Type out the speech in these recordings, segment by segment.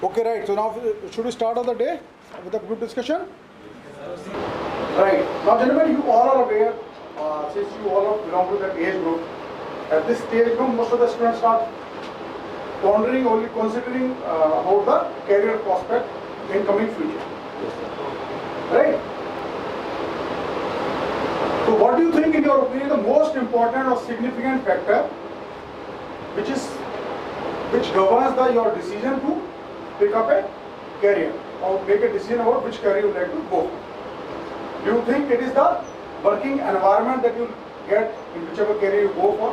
Okay, right. So now should we start on the day with the group discussion? Right. Now, gentlemen, you all are aware, since you all belong to that age group, at this stage group, most of the students are pondering, only considering about the career prospect in coming future. Right? So, what do you think, in your opinion, the most important or significant factor which governs your decision to pick up a career or make a decision about which career you would like to go for? Do you think it is the working environment that you get in whichever career you go for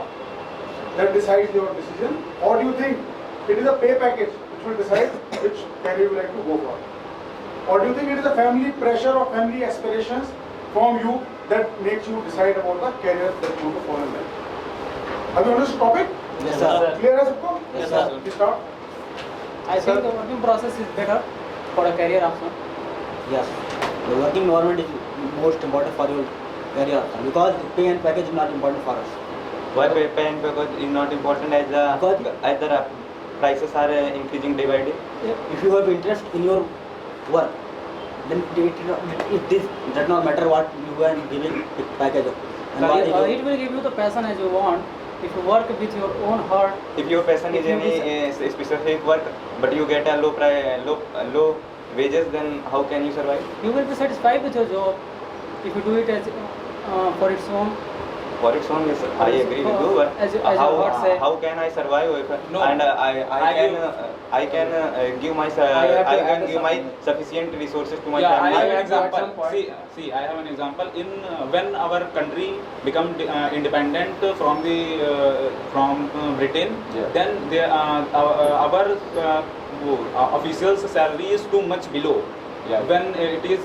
that decides your decision, or do you think it is a pay package which will decide which career you would like to go for? Or do you think it is the family pressure or family aspirations from you that makes you decide about the career that you want to follow in life? Have you understood the topic? Yes, sir. Clear as सबको? Yes, sir. Please start. I think the working process is better for a career option. Yes. The working environment is most important for your career option, because pay and package is not important for us. Why pay and package is not important as the prices are increasing day by day? If you have interest in your work, then it does not matter what you are giving the package. And what is It will give you the passion as you want. If you work with your own heart. If your passion is any specific work, but you get a low wages, then how can you survive? You will be satisfied with your job if you do it as for its own. For its own, yes, I agree with you. But as your heart say. how can I survive if No. and I can give my sufficient resources to my Yeah, I family? have an example. See, I have an example. In when our country become independent from Britain, Yeah. then our officials' salary is too much below. Yeah. When it is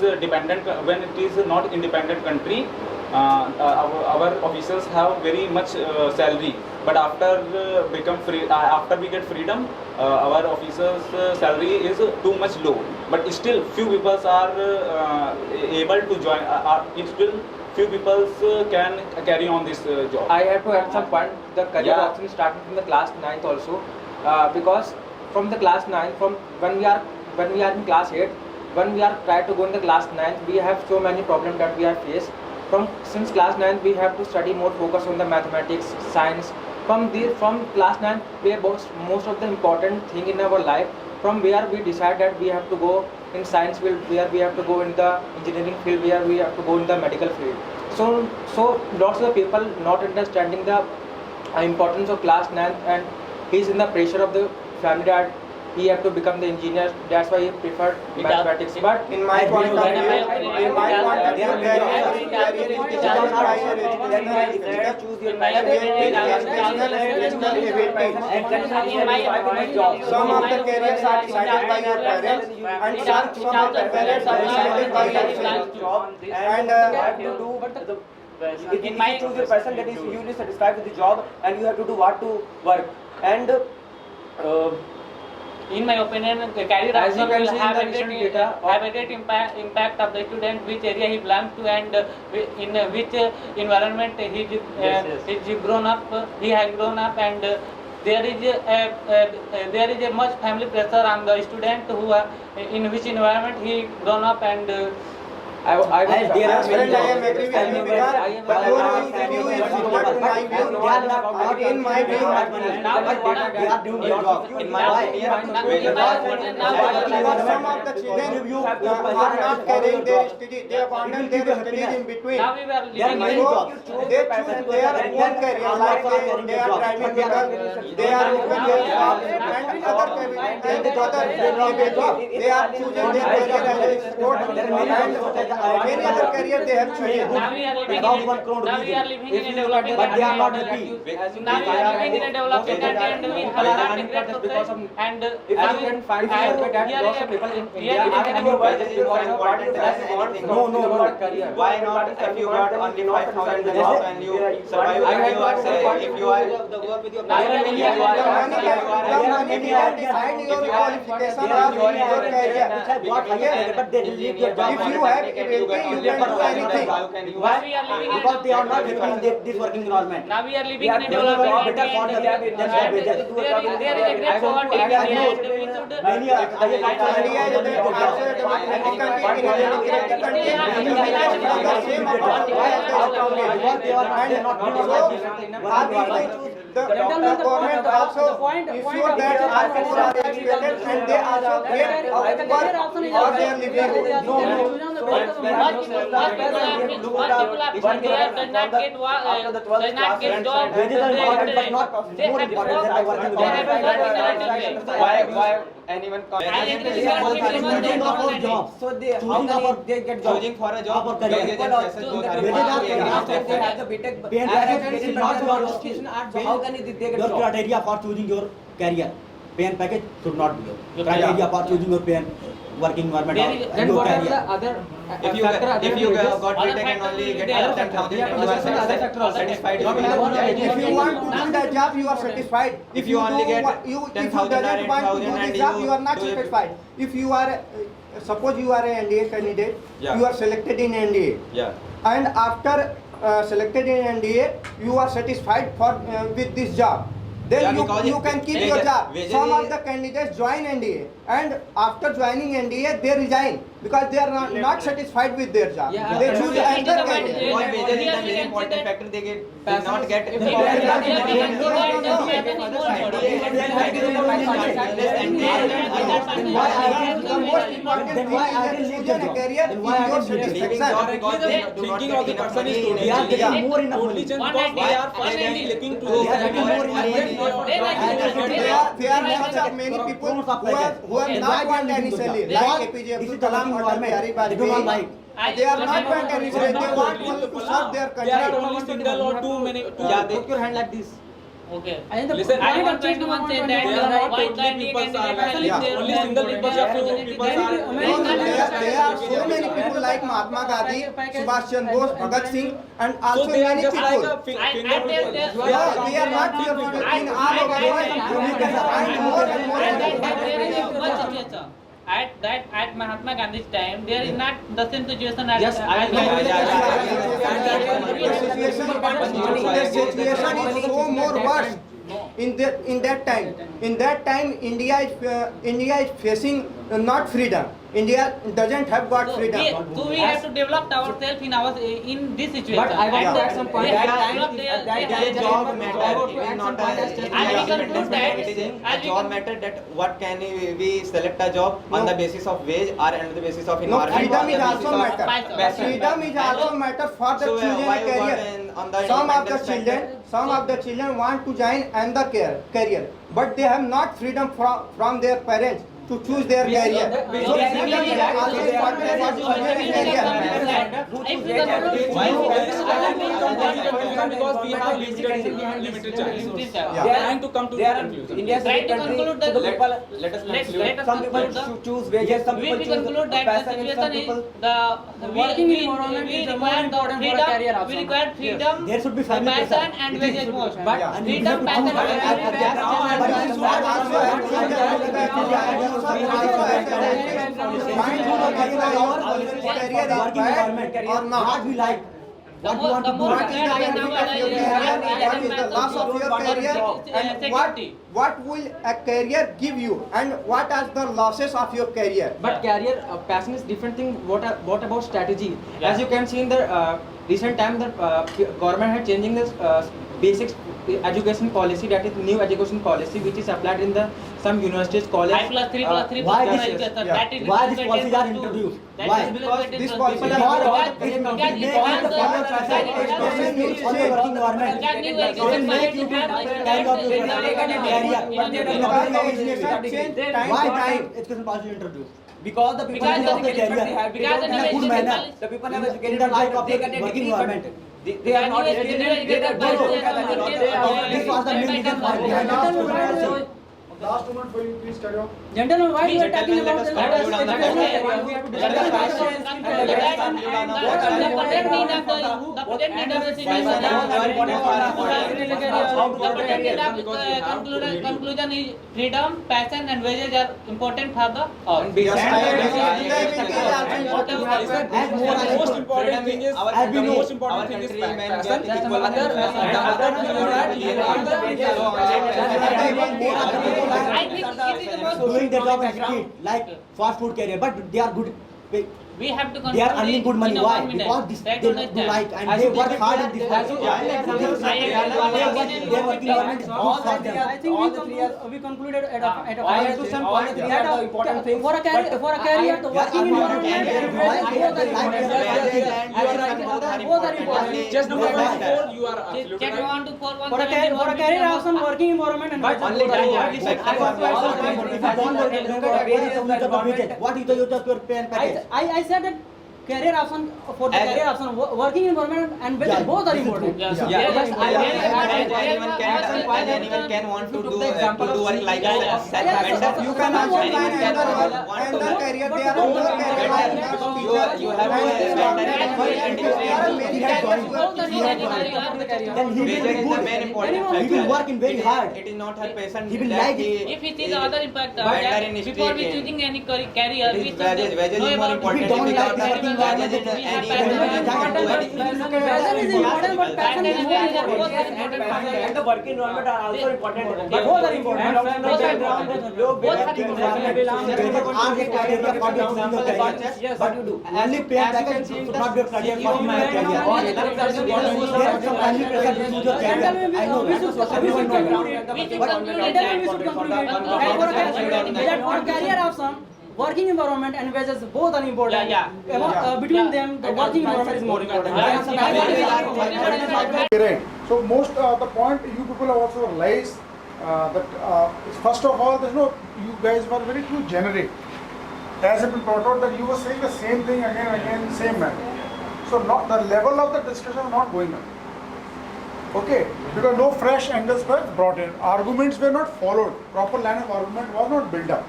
when it is not independent country, our officials have very much salary. But after after we get freedom, our officers' salary is too much low. But still, few people are able to join. Still, few people can carry on this job. I have to add some point. The career Yeah. option is starting from the class 9th also, because from the class 9, from when we are in class 8, when we are trying to go in the class 9th, we have so many problems that we are faced. Since class 9th, we have to study more, focus on the mathematics, science. From class 9, we have most of the important thing in our life. From where we decide that we have to go in science field, where we have to go in the engineering field, where we have to go in the medical field. So lots of people not understanding the importance of class 9th, and he's in the pressure of the family that he have to become the engineer. That's why he preferred mathematics. But In my point of view, some of the careers are decided by your parents, and some of the parents are decided by yourself. And if you choose your person, that is you will be satisfied with the job, and you have to do what to work. And in my opinion, career As you option can will see in have the a recent great, data impact of the student, which area he belongs to, and in which environment he is grown up. He has grown up, and there is a much family pressure on the student who in which environment he grown up, and there are many Friend, I am jobs. agree with you, Vikas, but your view is similar to my view. Not in my view. They are doing their job. in my opinion, Because some of the children are not carrying their study, they abandon their studies in between. now we were There are living many in jobs. They choose their own career, like they are driving vehicle, they are open their shop, and other they are choosing their career as a sport, and many other career they have chosen. now we are living Without in 1 crore now we are rupees. living If in a you look at developing it, but they are not country. happy. Now we are living in a developing country, and we have not regret because to of- and if you can find that lots of people in India are having Wages is more important than anything. No. career. Why not if you got only 5,000 job and you survive if you are now we are living in a The money can decide your qualification or your career. But they will leave your job. If you have ability, you can do anything. Why? We are living in a Because they are not living in this working environment. Now we are living in a They have developing better for country, them and than their wages. there is a great poverty and we should Many are India is also a democratic country. In a democratic country, you will get the same amount of wage as the strongest. Because they are not The government also ensure that our people are educated and they also get a work for their living. what people are there does not get job. Wages are important, but not more important than the working environment. Why anyone Choosing of a job. So they, how Choosing of can a they get job? choosing for a Of job a career. People also, the Wages people are are paid. after they have the BTech, Paid as package is not your education art, so how can they get Your job? criteria for choosing your career, pay and package should not be your criteria for choosing your pay and working environment There or is- Then your what are career. the other if you factor, if you other got Other BTech and only factors get will be 10,000 there. you are Other factors also. satisfied. If you want to do that job, you are satisfied. If you only get if you 10,000 doesn't or want to 8,000 do and this job, you you are not do it- satisfied. If you are, suppose you are an NDA candidate, Yeah. you are selected in NDA, Yeah. and after selected in NDA, you are satisfied for with this job. Then Yeah, because you can keep wages- your job. wages Some of is- the candidates join NDA, and after joining NDA, they resign because they are not satisfied with their job. Yeah, They after choose joining another NDA, candidate. Because wages is Here the we very can see important that- factor they get do not get. If Here they we are can not see that getting there is more The most important thing is that choosing a career in your satisfaction. Thinking of the person is They are getting more enough money. because One they are idea, finally looking to They are getting more enough money. There are such many people who have not want any salary, like APJ Abdul Kalam or Bihari They do not like. Vajpayee. They are not want any salary. They want only to serve their They are country. only single or too many. Yeah, they- Put your hand like this. Okay. And the Listen, I point want of change 21 say number that They are not why totally the people Indian are candidate like there- only there- single people there- are few there- people there- are. There are so many people like Mahatma Gandhi, Subhash Chandra Bose, Bhagat Singh, and So also they are many just like people. a I finger. tell them- No, they are not here for in all over the world. You can find more and more. At that time there is much situation. At Mahatma Gandhi's time, there is not the same situation as Yes, I as agree. now. The situation is so more worse in that time. In that time, India is facing not freedom. India doesn't have got freedom. So we have to develop ourselves in this situation. But I want to add some point. They have That developed their- that they that have- job job matter. to It is add not some point as a just- I will conclude independent that- it is I a will job con- matter that what can we select a job on No. the basis of wage or on the basis of No, environment. freedom on is the also basis of matter. passion. Freedom is also matter for the So, choosing why a you got career. on the Some of the independence children want to join another career, but they have not freedom from their parents to choose their career. So freedom is also important for choosing a career. Because we have limited choice. Yeah. Trying to come to They the are conclusion. India is a Try to country, conclude so the the- people, Let us Let conclude. us some people conclude choose wages, some we people choose conclude that the passion, and some situation is people the working we environment is require more the important for a freedom, career also. we require freedom, There should be family passion pressure. and It is- wages most. But Yeah. And Freedom, you have passion to choose and one. wages. But you should not Also have career is working bad environment or not. What we like. The What we want to do. more What is the benefit of your career? What is the loss of your career? And what will a career give you? And what are the losses of your career? But career passion is different thing. What about strategy? Yeah. As you can see in the recent time, the government had changing this basic education policy, that is new education policy, which is applied in the some universities, college. 5+3+3 Why plus this- education. yeah. That is Why these implemented policies are to- introduced? that Why? is implemented This to- policy because- are because- It is because- make because the the- follow process Education needs on the change. working environment. Can you It will make you to kind of your career. But they do not know Education change time Why to time. education policy introduced? Because the people Because have the- the career. because because the in a good education manner. policy- The people In have the- educated in the life life of they the get a working degree, but environment. they are not educated. This was the main reason why behind the last moment for you, please carry on. Gentlemen, why you are talking Gentlemen, about let us this? conclude on that. We have to discuss Let us the conclude. questions. Let us conclude on The that. project need of the project need of the citizen. Conclusion is freedom, passion, and wages are important for the all. Most important thing is our the country, most important thing is men get passion. equal Other thing is that I think it is the most. Doing the job and street, like fast food career, but they are good. We have to They are conclude earning good money. in Why? one minute. Because this, Try they to do understand. like and they work hard in this work. Their working environment is good for them. I think we concluded at a all the three are the important things. for a career, the working environment both are important. Just number 4, you are absolutely Check right. 1 to 4, 1 For a career option, working environment and wages Only both are that, important. only What is your pay and package? I said that career option for the As- career option, working environment and wages Yeah, both are this is important. Yes. Yeah. Yes. Anyone can want to do work like Yeah, yeah. self-dependent. You can also Anyone find can another want to another career. There are other career like You have to spend there are many careers Both are important. Then he will Wages be is the good. main important He factor. will work in very It is- hard. It is not her passion. He will that like it. If it is other impact of better that, in before we street choosing any career, It we is should wages know is more about important. If you don't Without like working that, wages in we have any passion. environment, you can't do anything. Passion is important, but passion is more important. And the work environment are also important. But both are important. Both are important. Both are Yes, but you do. Only pay and package should not be a career for my career. There are some only pressure to choose your career. I know that. Everyone knows that. We should But conclude it. Gentlemen, we should conclude it. And for a career option, working environment and wages both are important. Between them, the working environment is more important. Right. So most the point you people have also realized that first of all, there's no, you guys were very too generic. As it been brought out that you were saying the same thing again and again, same manner. So not the level of the discussion is not going up. Okay, because no fresh angles were brought in. Arguments were not followed. Proper line of argument was not built up.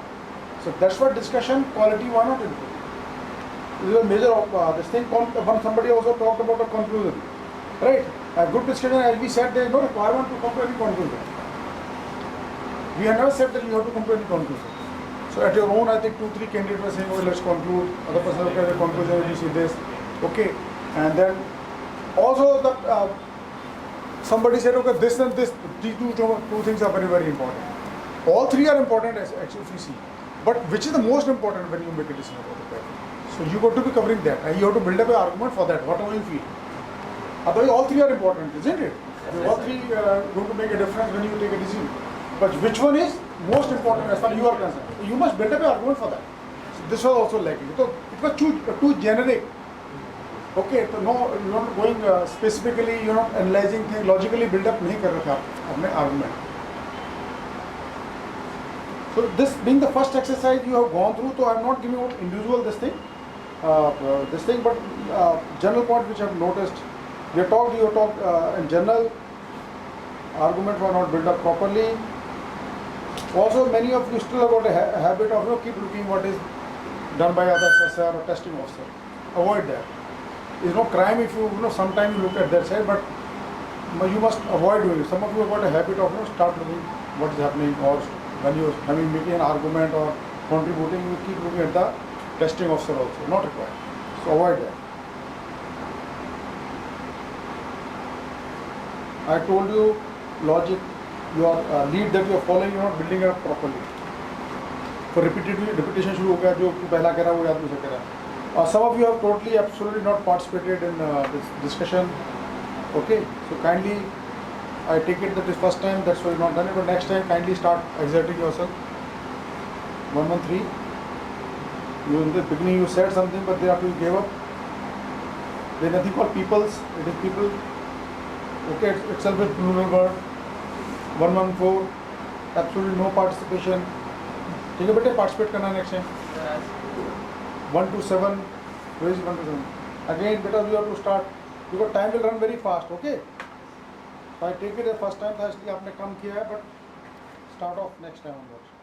So that's why discussion quality was not improved. This is a major of this thing. When somebody also talked about a conclusion, right? A good discussion, as we said, there is no requirement to come to any conclusion. We have never said that you have to come to any conclusion. So at your own, I think 2-3 candidates were saying, oh, let's conclude. Other person look at the conclusion, you see this. Okay, and then also the somebody said, okay, this and this, these two things are very, very important. All three are important as actually if you see. But which is the most important when you make a decision about the package? So you got to be covering that, and you have to build up an argument for that, whatever you feel. Otherwise, all three are important, isn't it? All three are going to make a difference when you take a decision. But which one is most important as far as you are concerned? You must build up an argument for that. So this was also lacking. So it was too generic. Okay, so no, you're not going specifically, you're not analyzing things, logically build up नहीं कर रहा था अपने argument. So this being the first exercise you have gone through, so I'm not giving out individual this thing, but general point which I've noticed. You talked in general, argument were not built up properly. Also, many of you still have got a habit of keep looking what is done by other assessor or testing officer. Avoid that. It's no crime if you sometimes you look at that side, but you must avoid doing it. Some of you have got a habit of start looking what is happening, or when you are making an argument or contributing, you keep looking at the testing officer also. Not required. So avoid that. I told you logic, your lead that you are following, you are not building it up properly. For repetition शुरू हो गया जो पहला कह रहा वो याद नहीं कर रहा. Some of you have totally, absolutely not participated in this discussion. Okay, so kindly, I take it that this first time, that's why you've not done it, but next time kindly start exerting yourself. 113. You in the beginning you said something, but thereafter you gave up. There is nothing called peoples, it is people. Okay, itself is plural word. 114, absolutely no participation. ठीक है बेटे, participate करना next time. 127, where is 127? Again, better you have to start because time will run very fast. Okay. So I take it the first time था इसलिए आपने कम किया है, but start off next time onwards.